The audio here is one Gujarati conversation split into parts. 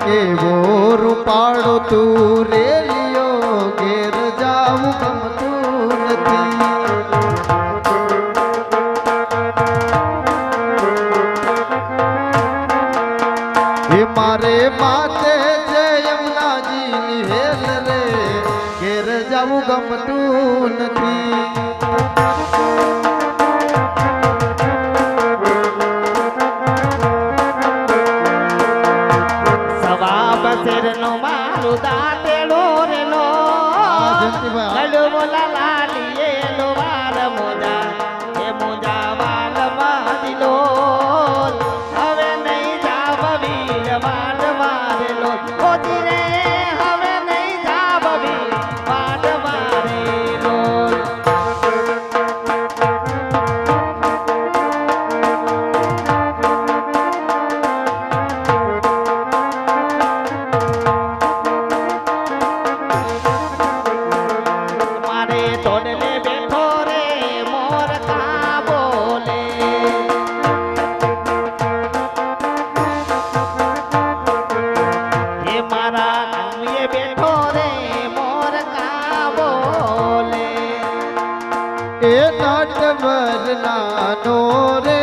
કેવો રૂપાળો તું રેલિયો ઘેર જાવું ગમતું નથી. હે મારે માતે જય યમુનાજીની હેલ રે ઘેર જાવું ગમતું નથી. શેરનો મારો દાંતેડો રેલો ગળો બોલા લાલીએ લો વાર મોજા એ મોજા વાલ મારીલો હવે નહીં જાવ વીર વાલ મારેલો ઓજી રે હવે નહીં જાવ વીર વાલ મારેલો. નાનો રે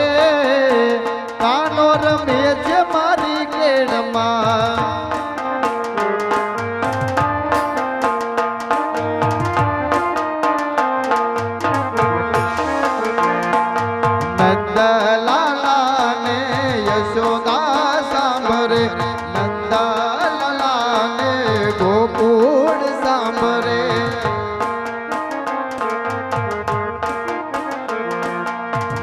કાનો રમે છે મારી કેડમાં. નંદલાલા ને યશોદા સાંભરે નંદલાલા ને ગોકુળ સાંભરે.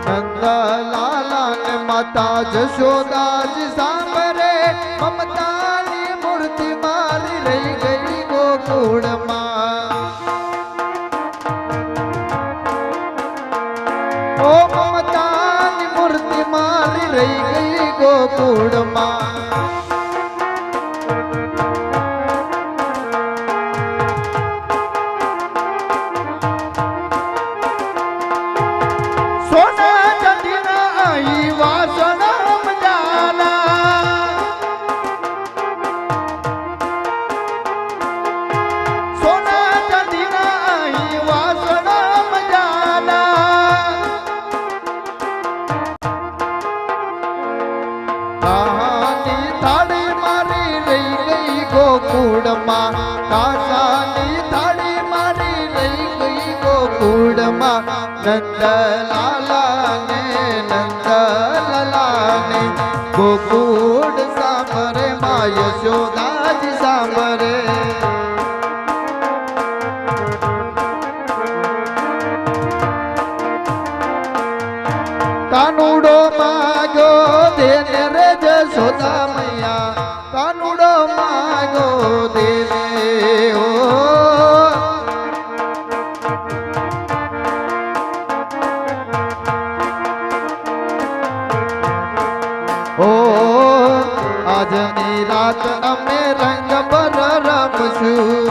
નંદલાલા ને માતા જશોદાજી સાંભરે મમતાની મૂર્તિ મારી રહી ગઈ ગોકુળમાં. ઓ મમતાની મૂર્તિ મારી રહી ગઈ ગોકુળમાં. ગોકુળમાં કાસાની થાળી મારી રહી ગઈ ગોકુળમાં. નંદલાલા ને નંદલાલા ને ગોકુળ સાંભરે માં યશોદાજી સાંભરે. કાનુડો માગ્યો દેને રે જશોદા મૈયા કાનુડો માગ્યો દેને ઓ આજની રાત અમે રંગ પર રમશું.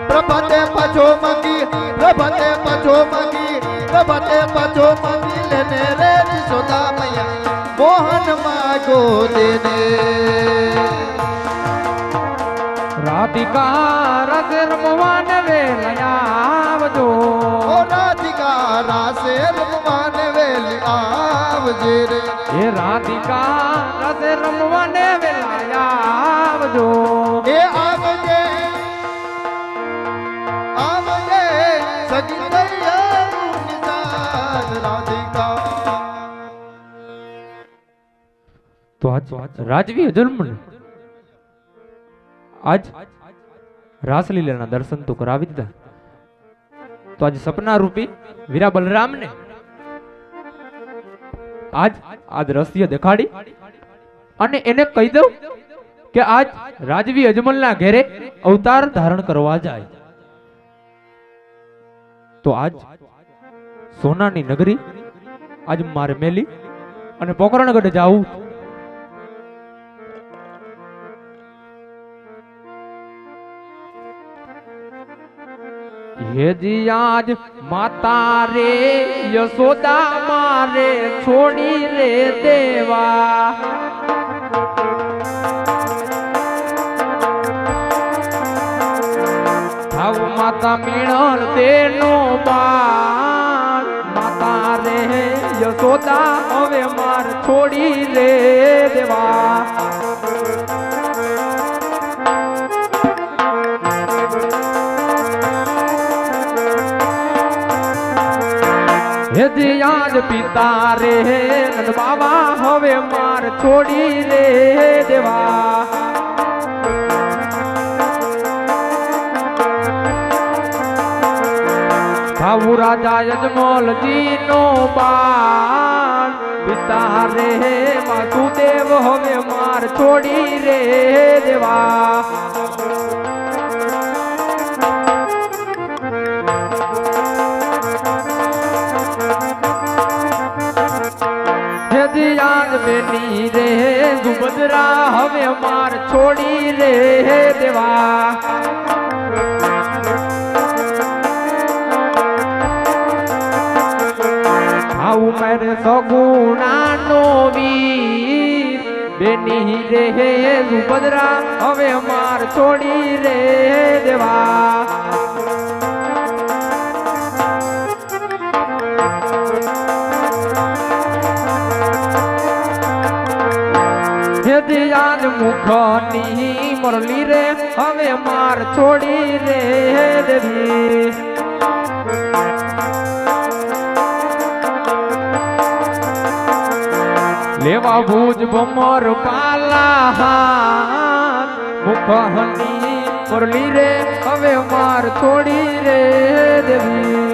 પ્રભાતે પાછો મંગી પ્રભાતે પાછો મંગી પ્રભાતે પાછો મંગી લેને રે યશોદા મૈયા મોહન માગો દેને. રાધિકા રસ રમવાને વેલા આવજો. ઓ રાધિકા રાસે રમવાને વેલી આવજે રે. એ રાધિકા રસ રમવાને વેલા આવજો. એ આવજે આવજે સગી દરિયાનું નિશાન રાધિકા. તો આજ રાજવી જન્મ આજ રાસલીલાના દર્શન તો કરાવી દીધા. તો આજ સપના રૂપી વીરા બલરામ ને આજ રસ્ય દેખાડી અને એને કહી દઉં કે આજ રાજવી અજમલના ઘેરે અવતાર ધારણ કરવા જાય. તો આજ સોનાની નગરી આજ મારે મેલી અને પોકરણગઢ જાવું. હે જી આજ માતા રે યશોદા મારે છોડી રે દેવા થાવ માતા મિણલ તેનો બાળ માતા રે યશોદા હવે માર છોડી રે દેવા હેજી યાદ પિતા રે નંદ બાબા હવે માર છોડી રે દેવા થાવું રાજા યજમલજી નો બાળ પિતા રે વાસુદેવ હવે માર છોડી રે દેવા યાદ બેની રે સુભદ્રા હવે માર છોડી રે દેવા આવું મેરે સગુણા નો વીર બેની રે સુભદ્રા હવે માર છોડી રે દેવા યાદ મુખની મુરલી રે હવે માર છોડી રે દેવી લેવા ભુજ ભમર પાલા મુખની મુરલી રે હવે માર છોડી રે દેવી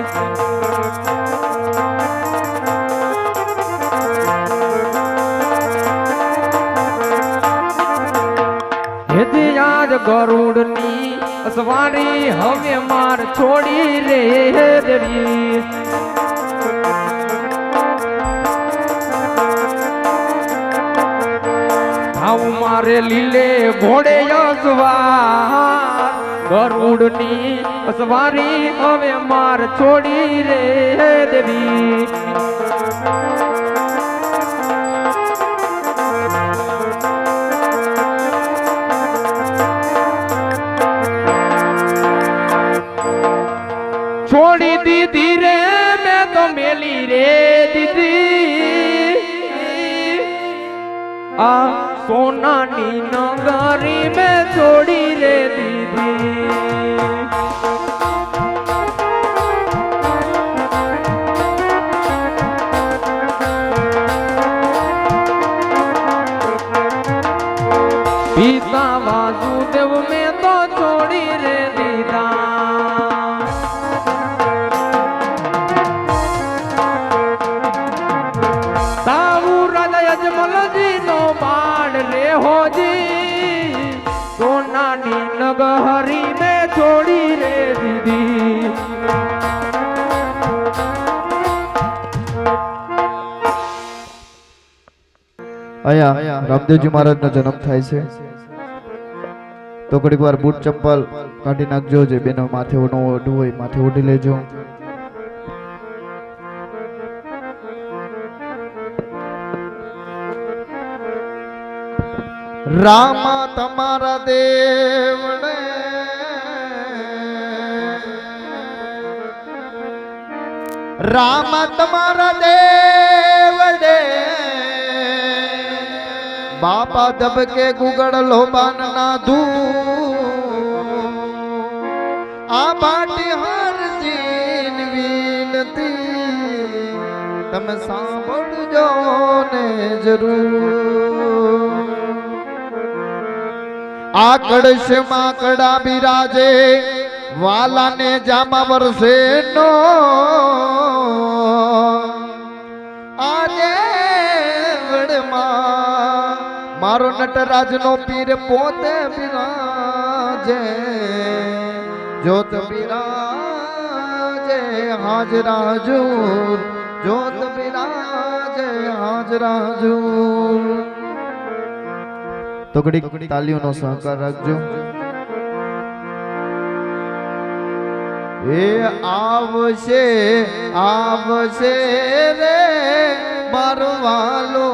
યાદ ગરુડની અસવારી હવે માર છોડી રે દેવી આવું મારે લીલે ઘોડે અસવાર ગરુડની અસવારી હવે માર છોડી રે દેવી છોડી દીધી રે મેં તો મેલી રે દીદી આ સોનાની નગરી મેં છોડી રે દીધી પિતા વાસુદેવ મેં તો છોડી રે દીધા સોનાની નગરી મેં છોડી રે દીધી અહીંયા રામદેવજી મહારાજનો જન્મ થાય છે તો ઘડીક વાર બૂટ ચંપલ કાઢી નાખજો જે બેનો માથે ઓઢવું હોય માથે ઓઢી લેજો રામ તમારા દેવડે રામ તમારા દેવડે બાપા દબકે ગુગળ લોબાન ના ધૂ આ બાટી હરજીન વિનતી તમે સાંભળજો ને જરૂર આ કળશમાં કડા બિરાજે વાલાને જામા વરસે નો આજે વડમાં મારો નટરાજનો પીર પોતે બિરાજે જોત બિરાજે હાજરા હજૂર જોત બિરાજે હાજરા હજૂર તો ઘડી તાલીઓનો સહકાર રાખજો એ આવશે આવશે રે મારો વાલો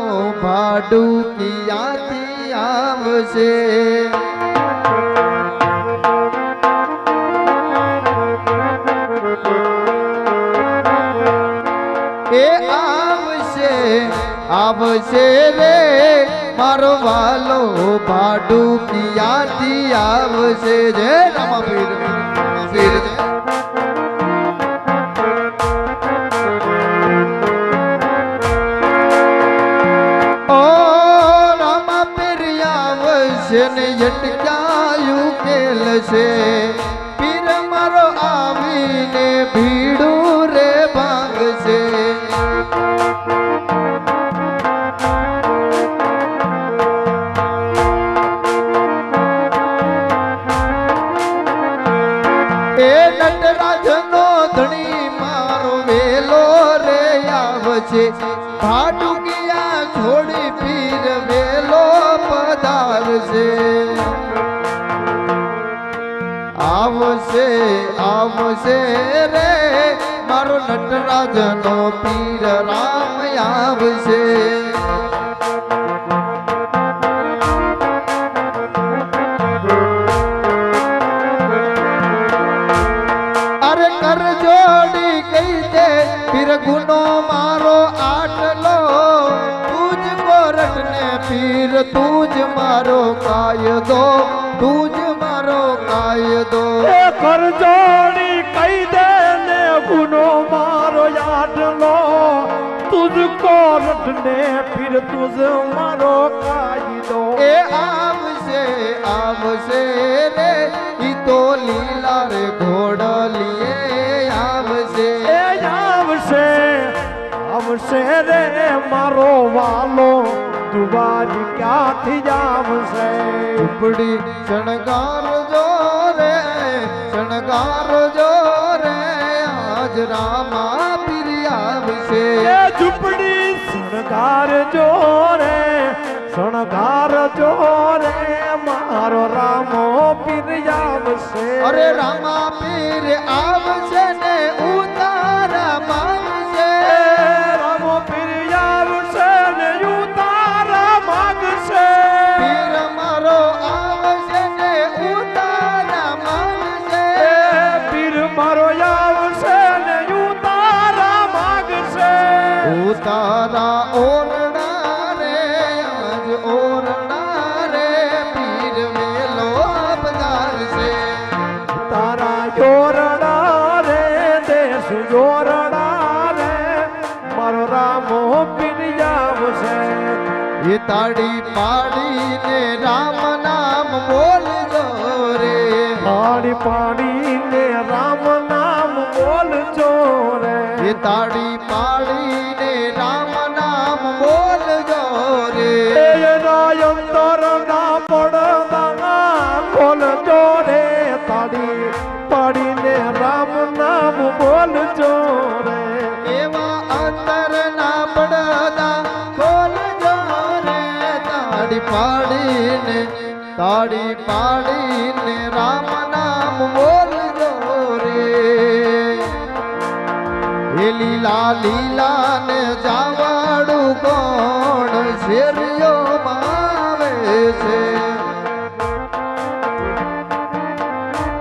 ભાડું ક્યાંથી આવશે એ આવશે આવશે રે મારો વાલો ભાડું ક્યાંથી આવશે જય રામાપીર પીર જય ઓ રામાપીર આવશે ને અટકાયું કેલ છે પીર મારો આવીને ભીડું રે ભાંગશે એ નટરાજનો ધણી મારો વેલો રે આવશે ભાડુકિયા છોડી પીર વેલો પધારશે આવશે આવશે રે મારો નટરાજનો પીર રામ આવશે અરે કર જોડી કહી દે પીર ગુનો મારો આટલો તુજ કોરટ ને પીર તુજ મારો કાયદો તુજ મારો કાયદો કર જોડી કહી દે ને ગુનો મારો આટલો તુજકો રટને પીર તુજ મારો કાયદો એ આવશે આવશે રે ઈ તો લીલા રે ઘોડલીએ આવશે એ આવશે આવશે રે મારો વાલો દુબારી ક્યાંથી આવશે ઝૂંપડી શણગાર જો રે શણગાર જો રે આજ રામા પીર આવશે એ ઝૂંપડી શણગાર જો રે શણગાર જો રે મારો રામો પીર આવશે અરે રામા પીર આવશે ને ઉતારા માંગશે રામો પીર આવશે ને ઉતારા માગશે પીર મારો આવશે ને ઉતારા માંગશે પીર મારો આવશે ને ઉતારા માગશે ઉતારા ઓરડા રે આજ ઓરડા રે પીર વેલો પધારશે તારા જોરડા રે દેશ જોરડા રે મારો રામો પીર આવશે એ તાળી પાડીને રામ નામ બોલજો રે પાણી પાણીને રામ નામ બોલજો રે એ તાળી પાડીને રામ નામ બોલજો રે એના અંતર ના પડદા ખોલજો રે તાળી પાડીને રામ નામ બોલજો રે એવા અંતર ના પડદા ખોલજો રે તાળી પાડીને રામ નામ બોલજો રે એ લીલા લીલા ને જાવાડું કોણ શેરીઓ માં આવે છે